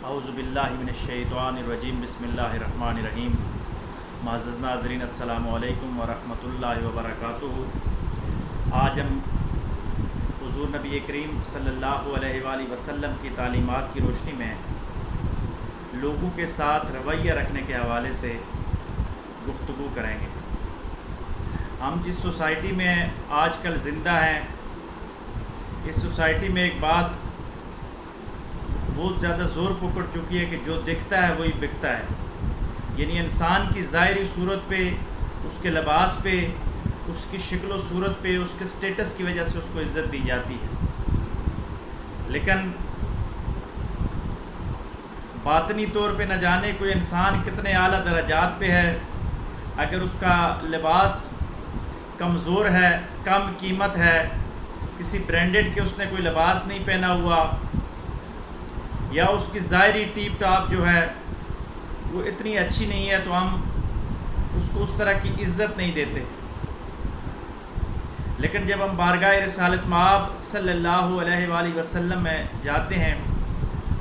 اعوذ باللہ من الشیطان الرجیم بسم اللہ الرحمن الرحیم۔ معزز ناظرین السلام علیکم ورحمۃ اللہ وبرکاتہ۔ آج ہم حضور نبی کریم صلی اللہ علیہ وآلہ وسلم کی تعلیمات کی روشنی میں لوگوں کے ساتھ رویہ رکھنے کے حوالے سے گفتگو کریں گے۔ ہم جس سوسائٹی میں آج کل زندہ ہیں، اس سوسائٹی میں ایک بات بہت زیادہ زور پکڑ چکی ہے کہ جو دکھتا ہے وہی بکتا ہے، یعنی انسان کی ظاہری صورت پہ، اس کے لباس پہ، اس کی شکل و صورت پہ، اس کے سٹیٹس کی وجہ سے اس کو عزت دی جاتی ہے، لیکن باطنی طور پہ نہ جانے کوئی انسان کتنے اعلیٰ درجات پہ ہے، اگر اس کا لباس کمزور ہے، کم قیمت ہے، کسی برانڈڈ کے اس نے کوئی لباس نہیں پہنا ہوا، یا اس کی ظاہری ٹیپ ٹاپ جو ہے وہ اتنی اچھی نہیں ہے، تو ہم اس کو اس طرح کی عزت نہیں دیتے۔ لیکن جب ہم بارگاہ رسالت مآب صلی اللہ علیہ وآلہ وسلم میں جاتے ہیں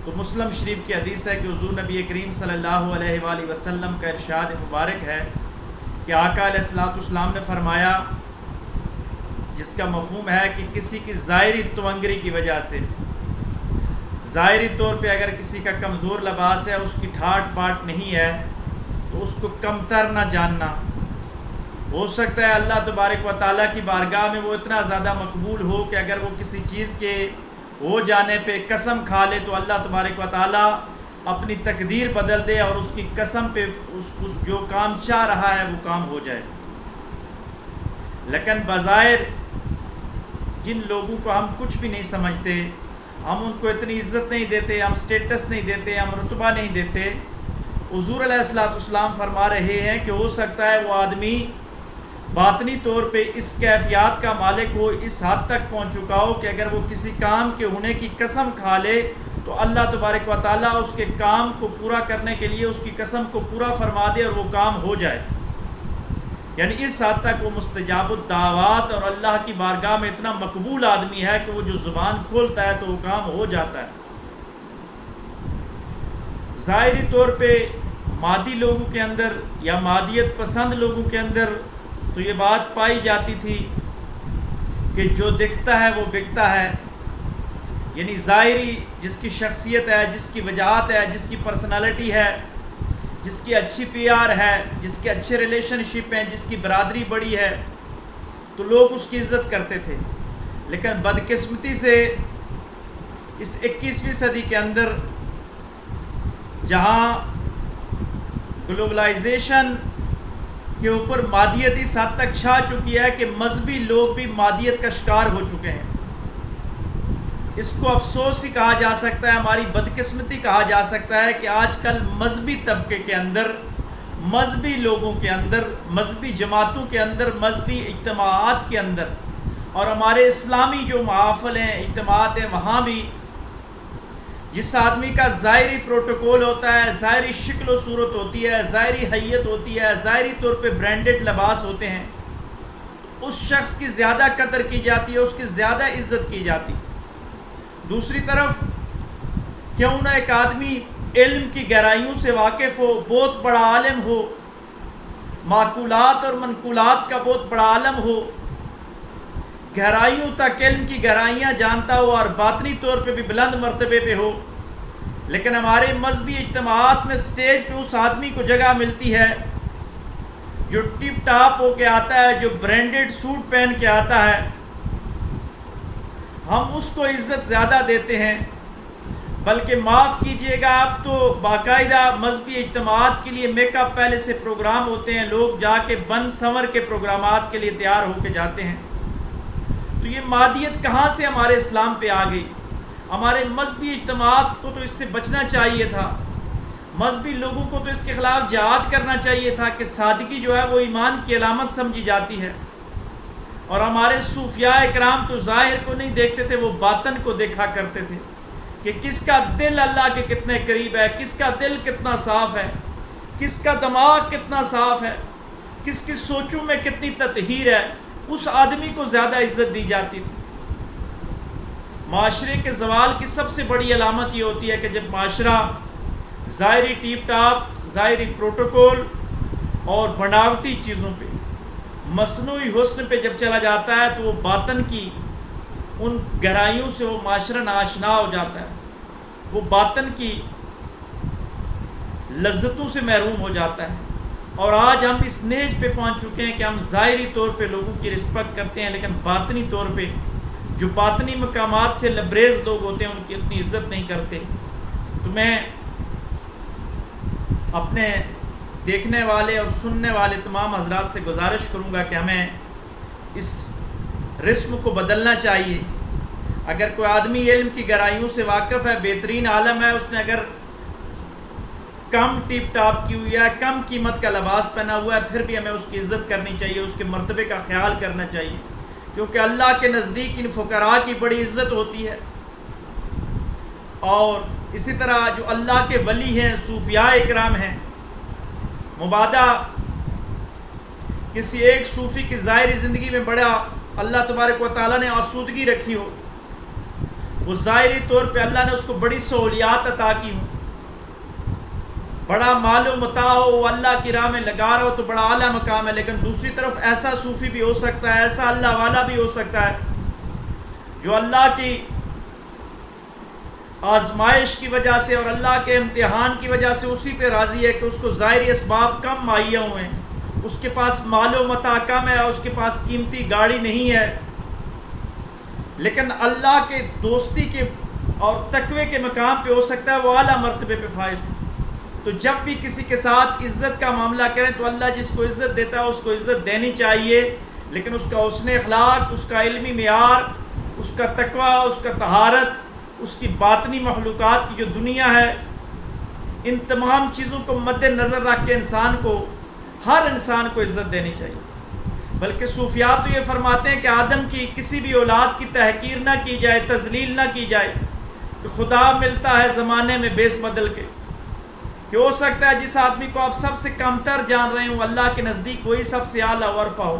تو مسلم شریف کی حدیث ہے کہ حضور نبی کریم صلی اللہ علیہ وآلہ وسلم کا ارشاد مبارک ہے کہ آقا علیہ الصلوۃ والسلام نے فرمایا، جس کا مفہوم ہے کہ کسی کی ظاہری توانگری کی وجہ سے، ظاہری طور پہ اگر کسی کا کمزور لباس ہے، اس کی ٹھاٹ باٹ نہیں ہے، تو اس کو کمتر نہ جاننا۔ ہو سکتا ہے اللہ تبارک و تعالیٰ کی بارگاہ میں وہ اتنا زیادہ مقبول ہو کہ اگر وہ کسی چیز کے ہو جانے پہ قسم کھا لے تو اللہ تبارک و تعالیٰ اپنی تقدیر بدل دے اور اس کی قسم پہ اس جو کام چاہ رہا ہے وہ کام ہو جائے۔ لیکن بظاہر جن لوگوں کو ہم کچھ بھی نہیں سمجھتے، ہم ان کو اتنی عزت نہیں دیتے، ہم سٹیٹس نہیں دیتے، ہم رتبہ نہیں دیتے، حضور علیہ الصلوۃ والسلام فرما رہے ہیں کہ ہو سکتا ہے وہ آدمی باطنی طور پہ اس کیفیات کا مالک ہو، اس حد تک پہنچ چکا ہو کہ اگر وہ کسی کام کے ہونے کی قسم کھا لے تو اللہ تبارک و تعالیٰ اس کے کام کو پورا کرنے کے لیے اس کی قسم کو پورا فرما دے اور وہ کام ہو جائے۔ یعنی اس حد تک وہ مستجاب الدعوات اور اللہ کی بارگاہ میں اتنا مقبول آدمی ہے کہ وہ جو زبان کھولتا ہے تو وہ کام ہو جاتا ہے۔ ظاہری طور پہ مادی لوگوں کے اندر یا مادیت پسند لوگوں کے اندر تو یہ بات پائی جاتی تھی کہ جو دکھتا ہے وہ بکتا ہے، یعنی ظاہری جس کی شخصیت ہے، جس کی وجاہت ہے، جس کی پرسنالٹی ہے، جس کی اچھی پی آر ہے، جس کے اچھے ریلیشن شپ ہیں، جس کی برادری بڑی ہے، تو لوگ اس کی عزت کرتے تھے۔ لیکن بدقسمتی سے اس 21ویں صدی کے اندر جہاں گلوبلائزیشن کے اوپر مادیت اس حد تک چھا چکی ہے کہ مذہبی لوگ بھی مادیت کا شکار ہو چکے ہیں، اس کو افسوس ہی کہا جا سکتا ہے، ہماری بدقسمتی کہا جا سکتا ہے کہ آج کل مذہبی طبقے کے اندر، مذہبی لوگوں کے اندر، مذہبی جماعتوں کے اندر، مذہبی اجتماعات کے اندر اور ہمارے اسلامی جو محافل ہیں، اجتماعات ہیں، وہاں بھی جس آدمی کا ظاہری پروٹوکول ہوتا ہے، ظاہری شکل و صورت ہوتی ہے، ظاہری حیت ہوتی ہے، ظاہری طور پہ برانڈڈ لباس ہوتے ہیں، اس شخص کی زیادہ قدر کی جاتی ہے، اس کی زیادہ عزت کی جاتی ہے۔ دوسری طرف کیوں نہ ایک آدمی علم کی گہرائیوں سے واقف ہو، بہت بڑا عالم ہو، معقولات اور منقولات کا بہت بڑا عالم ہو، گہرائیوں تک علم کی گہرائیاں جانتا ہو اور باطنی طور پہ بھی بلند مرتبے پہ ہو، لیکن ہمارے مذہبی اجتماعات میں سٹیج پہ اس آدمی کو جگہ ملتی ہے جو ٹپ ٹاپ ہو کے آتا ہے، جو برانڈڈ سوٹ پہن کے آتا ہے، ہم اس کو عزت زیادہ دیتے ہیں۔ بلکہ معاف کیجئے گا، اب تو باقاعدہ مذہبی اجتماعات کے لیے میک اپ پہلے سے پروگرام ہوتے ہیں، لوگ جا کے بند سنور کے پروگرامات کے لیے تیار ہو کے جاتے ہیں۔ تو یہ مادیت کہاں سے ہمارے اسلام پہ آ گئی؟ ہمارے مذہبی اجتماعات کو تو اس سے بچنا چاہیے تھا، مذہبی لوگوں کو تو اس کے خلاف جہاد کرنا چاہیے تھا کہ سادگی جو ہے وہ ایمان کی علامت سمجھی جاتی ہے، اور ہمارے صوفیاء اکرام تو ظاہر کو نہیں دیکھتے تھے، وہ باطن کو دیکھا کرتے تھے کہ کس کا دل اللہ کے کتنے قریب ہے، کس کا دل کتنا صاف ہے، کس کا دماغ کتنا صاف ہے، کس کی سوچوں میں کتنی تطہیر ہے، اس آدمی کو زیادہ عزت دی جاتی تھی۔ معاشرے کے زوال کی سب سے بڑی علامت یہ ہوتی ہے کہ جب معاشرہ ظاہری ٹیپ ٹاپ، ظاہری پروٹوکول اور بناوٹی چیزوں پہ، مصنوعی حسن پہ جب چلا جاتا ہے تو وہ باطن کی ان گہرائیوں سے وہ معاشرہ ناآشنا ہو جاتا ہے، وہ باطن کی لذتوں سے محروم ہو جاتا ہے۔ اور آج ہم اس نیج پہ پہنچ چکے ہیں کہ ہم ظاہری طور پہ لوگوں کی رسپیکٹ کرتے ہیں، لیکن باطنی طور پہ جو باطنی مقامات سے لبریز لوگ ہوتے ہیں ان کی اتنی عزت نہیں کرتے۔ تو میں اپنے دیکھنے والے اور سننے والے تمام حضرات سے گزارش کروں گا کہ ہمیں اس رسم کو بدلنا چاہیے۔ اگر کوئی آدمی علم کی گہرائیوں سے واقف ہے، بہترین عالم ہے، اس نے اگر کم ٹیپ ٹاپ کی ہوئی ہے، کم قیمت کا لباس پہنا ہوا ہے، پھر بھی ہمیں اس کی عزت کرنی چاہیے، اس کے مرتبے کا خیال کرنا چاہیے، کیونکہ اللہ کے نزدیک ان فقراء کی بڑی عزت ہوتی ہے۔ اور اسی طرح جو اللہ کے ولی ہیں، صوفیاء اکرام ہیں، مبادہ کسی ایک صوفی کی ظاہری زندگی میں بڑا اللہ تبارک و تعالیٰ نے آسودگی رکھی ہو، وہ ظاہری طور پہ اللہ نے اس کو بڑی سہولیات عطا کی ہوں، بڑا مال و متاع ہو، وہ اللہ کی راہ میں لگا رہا ہو تو بڑا اعلیٰ مقام ہے، لیکن دوسری طرف ایسا صوفی بھی ہو سکتا ہے، ایسا اللہ والا بھی ہو سکتا ہے جو اللہ کی آزمائش کی وجہ سے اور اللہ کے امتحان کی وجہ سے اسی پہ راضی ہے کہ اس کو ظاہری اسباب کم مہیا ہوئے ہیں، اس کے پاس مال و متاع کم ہے، اس کے پاس قیمتی گاڑی نہیں ہے، لیکن اللہ کے دوستی کے اور تقوی کے مقام پہ ہو سکتا ہے وہ اعلیٰ مرتبے پہ فائز ہو۔ تو جب بھی کسی کے ساتھ عزت کا معاملہ کریں تو اللہ جس کو عزت دیتا ہے اس کو عزت دینی چاہیے، لیکن اس کا حسن اخلاق، اس کا علمی معیار، اس کا تقوی، اس کا طہارت، اس کی باطنی مخلوقات کی جو دنیا ہے، ان تمام چیزوں کو مد نظر رکھ کے ہر انسان کو عزت دینی چاہیے۔ بلکہ صوفیاء تو یہ فرماتے ہیں کہ آدم کی کسی بھی اولاد کی تحقیر نہ کی جائے، تذلیل نہ کی جائے، کہ خدا ملتا ہے زمانے میں بیس بدل کے، کہ ہو سکتا ہے جس آدمی کو آپ سب سے کمتر جان رہے ہوں اللہ کے نزدیک وہی سب سے اعلیٰ ورفع ہو۔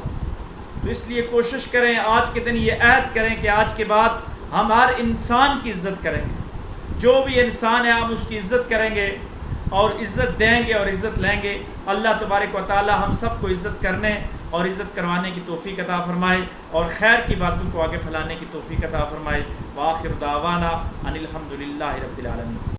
تو اس لیے کوشش کریں، آج کے دن یہ عہد کریں کہ آج کے بعد ہم ہر انسان کی عزت کریں گے، جو بھی انسان ہے ہم اس کی عزت کریں گے اور عزت دیں گے اور عزت لیں گے۔ اللہ تبارک و تعالی ہم سب کو عزت کرنے اور عزت کروانے کی توفیق عطا فرمائے اور خیر کی باتوں کو آگے پھیلانے کی توفیق عطا فرمائے۔ وآخر دعوانا ان الحمد للہ رب العالمین۔